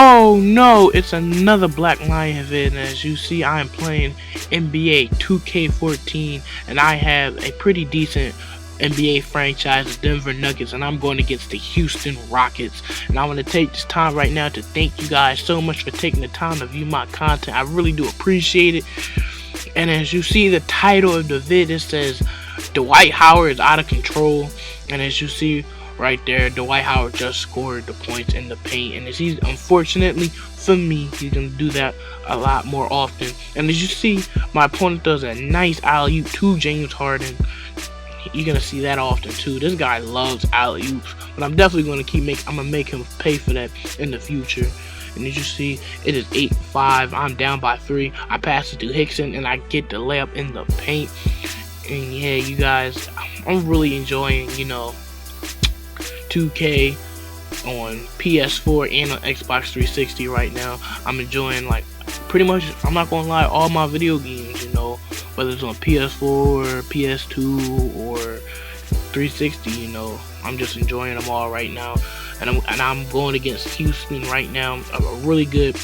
Oh no, it's another Black Lion vid, and as you see, I am playing NBA 2K14, and I have a pretty decent NBA franchise, the Denver Nuggets, and I'm going against the Houston Rockets. And I want to take this time right now to thank you guys so much for taking the time to view my content. I really do appreciate it. And as you see the title of the vid, it says Dwight Howard is out of control, and as you see right there, Dwight Howard just scored the points in the paint, and as he's, unfortunately for me, he's gonna do that a lot more often. And as you see, my opponent does a nice alley-oop to James Harden. You're gonna see that often too. This guy loves alley-oops, but I'm definitely gonna make him pay for that in the future. And as you see, it is 8-5. I'm down by 3. I pass it to Hickson, and I get the layup in the paint. And yeah, you guys, I'm really enjoying, 2K on PS4 and on Xbox 360 right now. I'm enjoying, like, pretty much, I'm not gonna lie, all my video games, whether it's on PS4, PS2, or 360, I'm just enjoying them all right now. And I'm going against Houston right now, a really good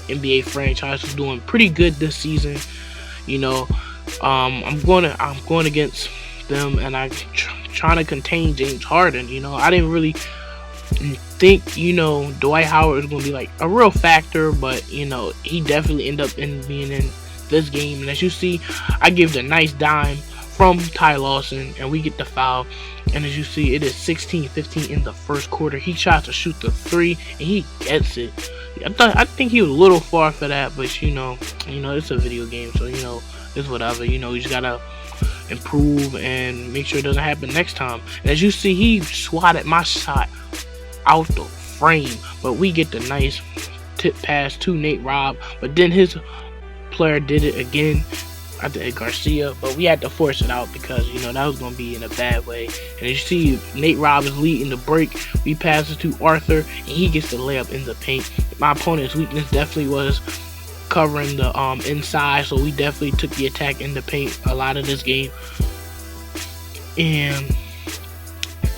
NBA franchise who's doing pretty good this season. I'm going against them, and I'm trying to contain James Harden. I didn't really think Dwight Howard was going to be like a real factor, but he definitely ended up being in this game. And as you see, I give the nice dime from Ty Lawson, and we get the foul. And as you see, it is 16-15 in the first quarter. He tries to shoot the 3, and he gets it. I think he was a little far for that, but it's a video game, so it's whatever. You just gotta improve and make sure it doesn't happen next time. And as you see, he swatted my shot out the frame, but we get the nice tip pass to Nate Robb, but then his player did it again. I did Garcia, but we had to force it out because that was gonna be in a bad way. And as you see, Nate Robb is leading the break. We pass it to Arthur, and he gets the layup in the paint. My opponent's weakness definitely was covering the inside, so we definitely took the attack in the paint a lot of this game. And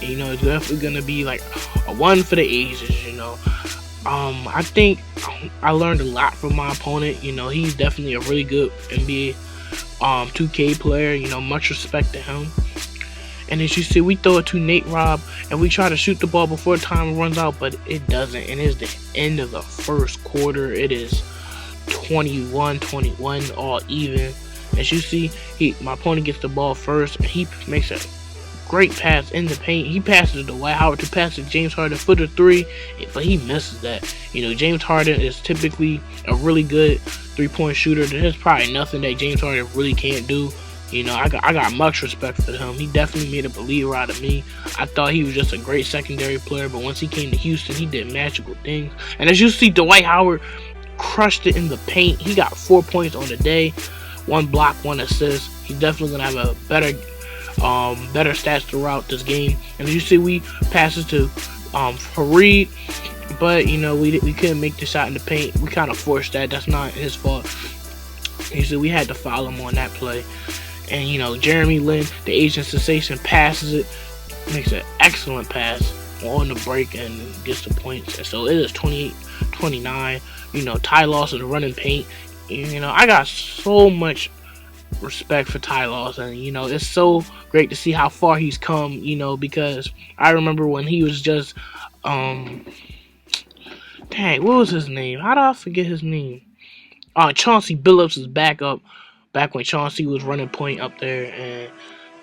it's definitely gonna be like a one for the ages. I think I learned a lot from my opponent. He's definitely a really good NBA 2K player. Much respect to him. And as you see, we throw it to Nate Robb, and we try to shoot the ball before time runs out, but it doesn't. And it's the end of the first quarter. It is 21-21, all even. As you see, my opponent gets the ball first, and he makes a great pass in the paint. He passes to Dwight Howard to pass to James Harden for the 3, but he misses that. James Harden is typically a really good three-point shooter. There's probably nothing that James Harden really can't do. I got much respect for him. He definitely made a believer out of me. I thought he was just a great secondary player, but once he came to Houston, he did magical things. And as you see, Dwight Howard crushed it in the paint. He got 4 points on the day, 1 block, 1 assist. He's definitely gonna have a better stats throughout this game. And as you see, we pass it to Fareed, but we couldn't make the shot in the paint. We kind of forced that. That's not his fault. You see, we had to foul him on that play. And Jeremy Lin, the Asian sensation, passes it, makes an excellent pass on the break, and gets the points. And so it is 28-29. Ty Lawson running paint. I got so much respect for Ty Lawson. It's so great to see how far he's come. Because I remember when he was just dang, what was his name? How do I forget his name? Chauncey Billups is back when Chauncey was running point up there,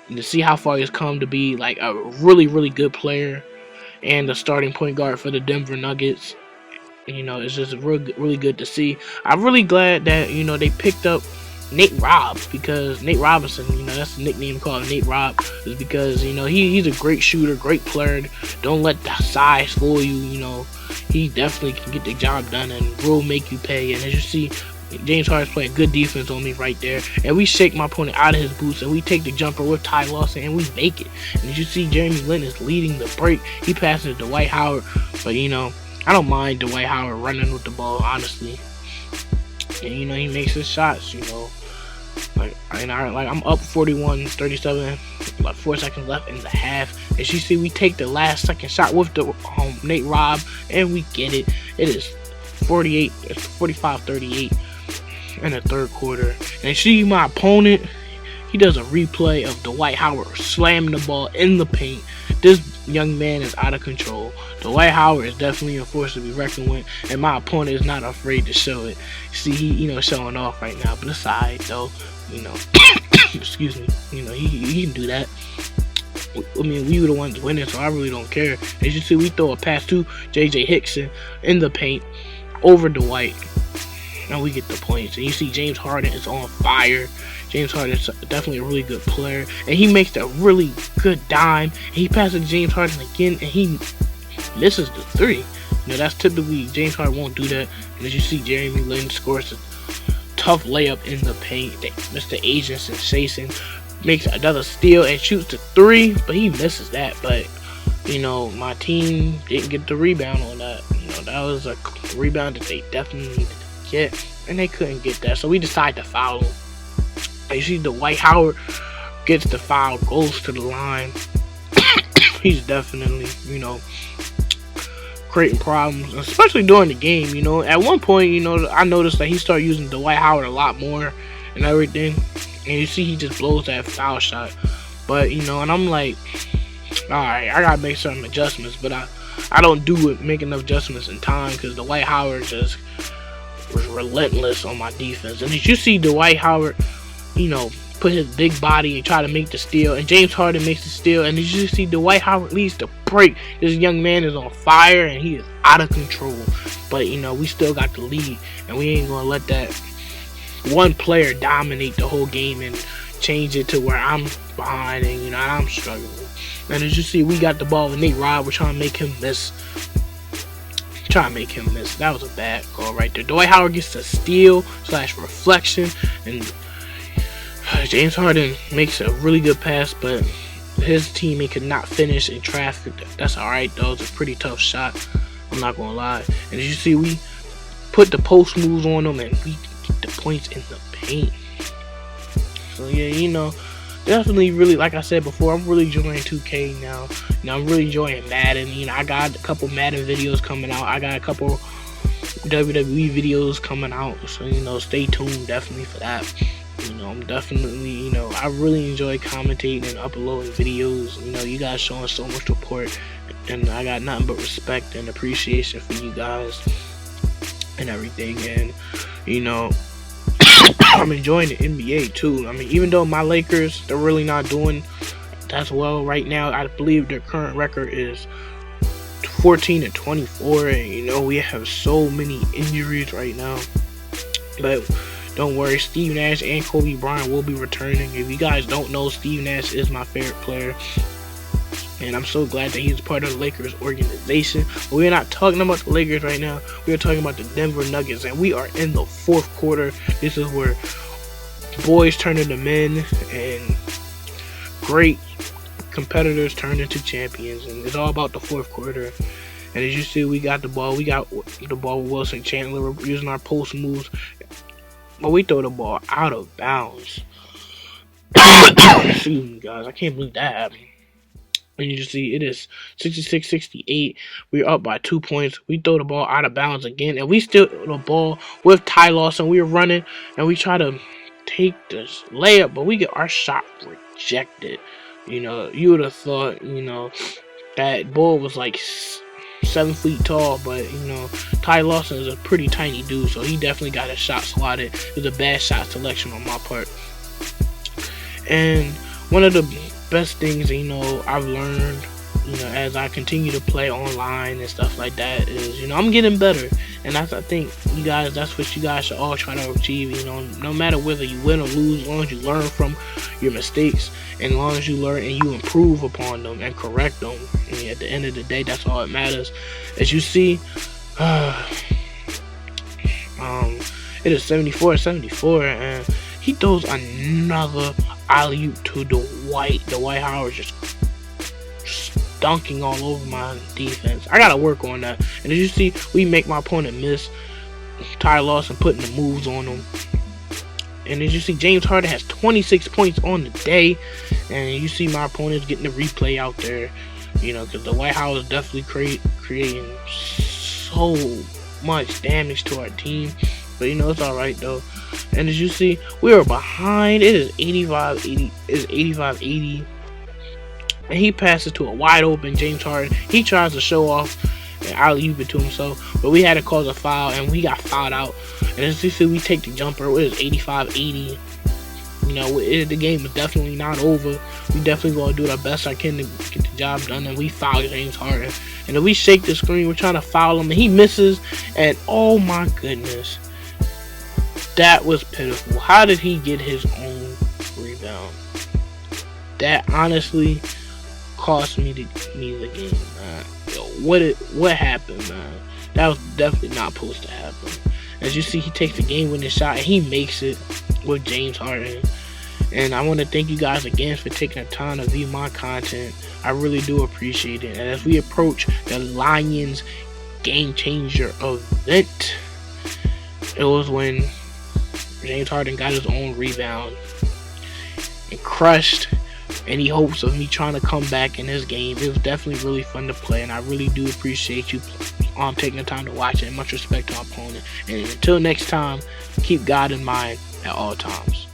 and to see how far he's come to be like a really, really good player and the starting point guard for the Denver Nuggets. It's just really good to see. I'm really glad that they picked up Nate Robb, because Nate Robinson, that's the nickname called Nate Robb, is because he's a great shooter, great player. Don't let the size fool you. He definitely can get the job done and will make you pay. And as you see, James Harden's playing good defense on me right there, and we shake my opponent out of his boots, and we take the jumper with Ty Lawson, and we make it. And as you see, Jeremy Lin is leading the break. He passes to Dwight Howard, but I don't mind Dwight Howard running with the ball, honestly. And he makes his shots. I'm up 41-37, like 4 seconds left in the half. As you see, we take the last second shot with the Nate Robb, and we get it. It is 45-38 in the third quarter. And see my opponent, he does a replay of Dwight Howard slamming the ball in the paint. This young man is out of control. Dwight Howard is definitely a force to be reckoned with, and my opponent is not afraid to show it. See, he showing off right now, but it's alright though. Excuse me. He can do that. I mean, we were the ones winning, so I really don't care. As you see, we throw a pass to J.J. Hickson in the paint over Dwight, and we get the points. And you see James Harden is on fire. James Harden is definitely a really good player, and he makes that really good dime. And he passes James Harden again, and he misses the three. That's typically James Harden won't do that. And as you see, Jeremy Lin scores a tough layup in the paint. Mr. Asian Sensation makes another steal and shoots the three, but he misses that. But my team didn't get the rebound on that. That was a rebound that they definitely needed to get, and they couldn't get that, so we decided to foul him. And you see Dwight Howard gets the foul, goes to the line. He's definitely, creating problems, especially during the game. At one point, I noticed that he started using Dwight Howard a lot more and everything. And you see he just blows that foul shot. But, and I'm like, alright, I gotta make some adjustments. But I don't make enough adjustments in time, because Dwight Howard just was relentless on my defense. And as you see Dwight Howard, put his big body and try to make the steal, and James Harden makes the steal, and as you see Dwight Howard leads the break. This young man is on fire, and he is out of control. But, we still got the lead, and we ain't gonna let that one player dominate the whole game and change it to where I'm behind and I'm struggling. And as you see, we got the ball with Nate Rod. We're trying to make him miss. That was a bad call right there. Dwight Howard gets a steal / reflection, and James Harden makes a really good pass, but his teammate could not finish in traffic. That's alright though. It's a pretty tough shot, I'm not gonna lie. And as you see, we put the post moves on them, and we get the points in the paint. So yeah, definitely really, like I said before, I'm really enjoying 2K now. I'm really enjoying Madden. I got a couple Madden videos coming out. I got a couple WWE videos coming out. So stay tuned definitely for that. I'm definitely, I really enjoy commentating and uploading videos. You guys showing so much support, and I got nothing but respect and appreciation for you guys and everything. And I'm enjoying the NBA too. I mean, even though my Lakers, they're really not doing that well right now. I believe their current record is 14-24, and we have so many injuries right now. But don't worry, Steve Nash and Kobe Bryant will be returning. If you guys don't know, Steve Nash is my favorite player, and I'm so glad that he's part of the Lakers organization. But we're not talking about the Lakers right now. We're talking about the Denver Nuggets, and we are in the fourth quarter. This is where boys turn into men, and great competitors turn into champions, and it's all about the fourth quarter. And as you see, we got the ball. We got the ball with Wilson Chandler. We're using our post moves, but we throw the ball out of bounds. Excuse me, guys. I can't believe that happened. And you see, it is 66-68. We're up by 2 points. We throw the ball out of bounds again, and we still throw the ball with Ty Lawson. We are running, and we try to take this layup, but we get our shot rejected. You would have thought, that ball was like 7 feet tall, but Ty Lawson is a pretty tiny dude, so he definitely got his shot swatted. It was a bad shot selection on my part. And one of the best things I've learned as I continue to play online and stuff like that is I'm getting better, and I think that's what you guys should all try to achieve. No matter whether you win or lose, as long as you learn from your mistakes, and as long as you learn and you improve upon them and correct them, and at the end of the day, that's all that matters. As you see, it is 74-74, and he throws another alley-oop to Dwight Howard, just dunking all over my defense. I gotta work on that. And as you see, we make my opponent miss. Ty Lawson putting the moves on him. And as you see, James Harden has 26 points on the day. And you see my opponent's getting the replay out there. Because Dwight Howard is definitely creating so much damage to our team. But you know, it's alright though. And as you see, we are behind. It is 85-80. It's 85-80. And he passes to a wide open James Harden. He tries to show off and alley-oop it to himself, but we had to cause a foul, and we got fouled out. And as you see, we take the jumper. It was 85-80. You know, the game is definitely not over. We definitely gonna do our best I can to get the job done. And we foul James Harden. And if we shake the screen, we're trying to foul him, and he misses. And oh my goodness, that was pitiful. How did he get his own rebound? That honestly cost me the game, man. Yo, what happened, man? That was definitely not supposed to happen. As you see, he takes the game-winning shot, and he makes it with James Harden. And I want to thank you guys again for taking the time to view my content. I really do appreciate it. And as we approach the Lions Game Changer event, it was when James Harden got his own rebound and crushed any hopes of me trying to come back in this game. It was definitely really fun to play, and I really do appreciate you taking the time to watch it. And much respect to my opponent. And until next time, keep God in mind at all times.